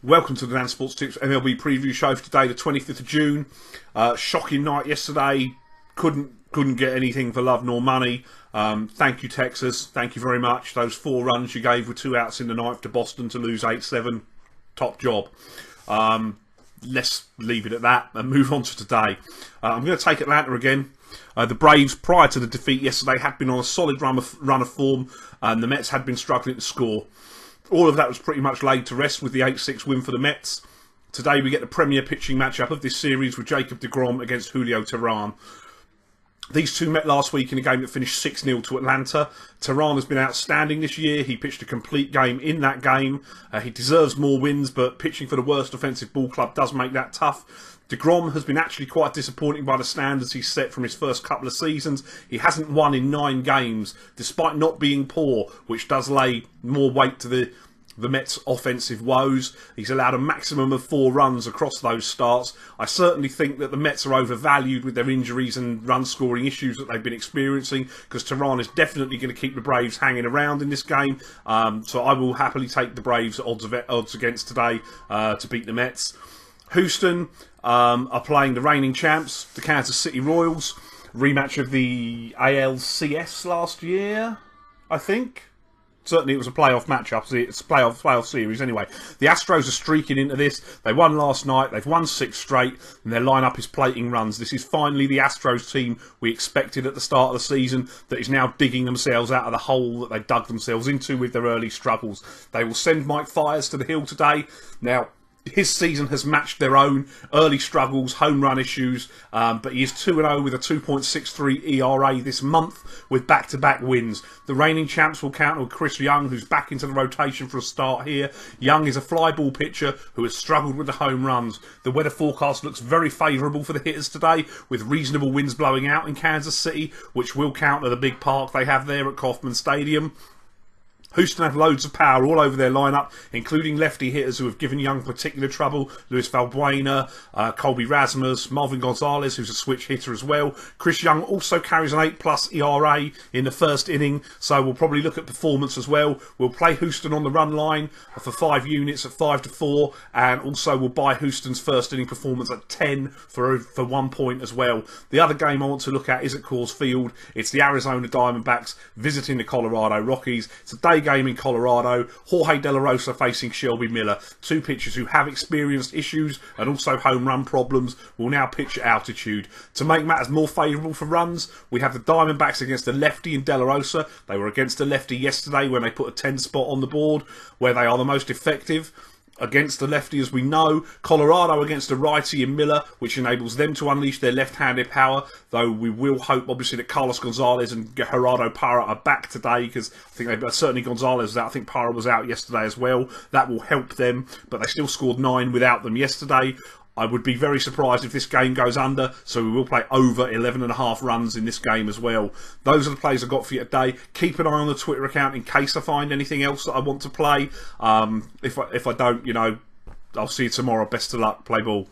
Welcome to the Dan Sports Tips MLB preview show for today, the 25th of June. Shocking night yesterday. Couldn't get anything for love nor money. Thank you, Texas. Thank you very much. Those 4 runs you gave with 2 outs in the ninth to Boston to lose 8-7. Top job. Let's leave it at that and move on to today. I'm going to take Atlanta again. The Braves, prior to the defeat yesterday, had been on a solid run of form, and the Mets had been struggling to score. All of that was pretty much laid to rest with the 8-6 win for the Mets. Today we get the premier pitching matchup of this series with Jacob deGrom against Julio Teheran. These two met last week in a game that finished 6-0 to Atlanta. Teheran has been outstanding this year. He pitched a complete game in that game. He deserves more wins, but pitching for the worst offensive ball club does make that tough. deGrom has been actually quite disappointing by the standards he's set from his first couple of seasons. He hasn't won in 9 games, despite not being poor, which does lay more weight to the Mets' offensive woes. He's allowed a maximum of 4 runs across those starts. I certainly think that the Mets are overvalued with their injuries and run-scoring issues that they've been experiencing, because Teheran is definitely going to keep the Braves hanging around in this game. So I will happily take the Braves odds against today to beat the Mets. Houston are playing the reigning champs, the Kansas City Royals. Rematch of the ALCS last year, I think. Certainly it was a playoff matchup. It's a playoff series anyway. The Astros are streaking into this. They won last night. They've won 6 straight. And their lineup is plating runs. This is finally the Astros team we expected at the start of the season that is now digging themselves out of the hole that they dug themselves into with their early struggles. They will send Mike Fiers to the hill today. Now, his season has matched their own early struggles, home run issues, but he is 2-0 with a 2.63 ERA this month with back-to-back wins. The reigning champs will counter with Chris Young, who's back into the rotation for a start here. Young is a fly ball pitcher who has struggled with the home runs. The weather forecast looks very favourable for the hitters today, with reasonable winds blowing out in Kansas City, which will counter the big park they have there at Kauffman Stadium. Houston have loads of power all over their lineup, including lefty hitters who have given Young particular trouble. Luis Valbuena, Colby Rasmus, Marvin Gonzalez, who's a switch hitter as well. Chris Young also carries an 8+ ERA in the first inning, so we'll probably look at performance as well. We'll play Houston on the run line for 5 units at 5-4, and also we'll buy Houston's first inning performance at 10 for 1 point as well. The other game I want to look at is at Coors Field. It's the Arizona Diamondbacks visiting the Colorado Rockies. It's a day game in Colorado. Jorge De La Rosa facing Shelby Miller. 2 pitchers who have experienced issues and also home run problems will now pitch at altitude. To make matters more favourable for runs, we have the Diamondbacks against a lefty in De La Rosa. They were against a lefty yesterday when they put a 10 spot on the board, where they are the most effective against the lefty, as we know. Colorado against a righty in Miller, which enables them to unleash their left-handed power, though we will hope obviously that Carlos Gonzalez and Gerardo Parra are back today, because I think certainly Gonzalez was out. I think Parra was out yesterday as well. That will help them, but they still scored 9 without them yesterday. I would be very surprised if this game goes under, so we will play over 11.5 runs in this game as well. Those are the plays I've got for you today. Keep an eye on the Twitter account in case I find anything else that I want to play. If I don't, I'll see you tomorrow. Best of luck. Play ball.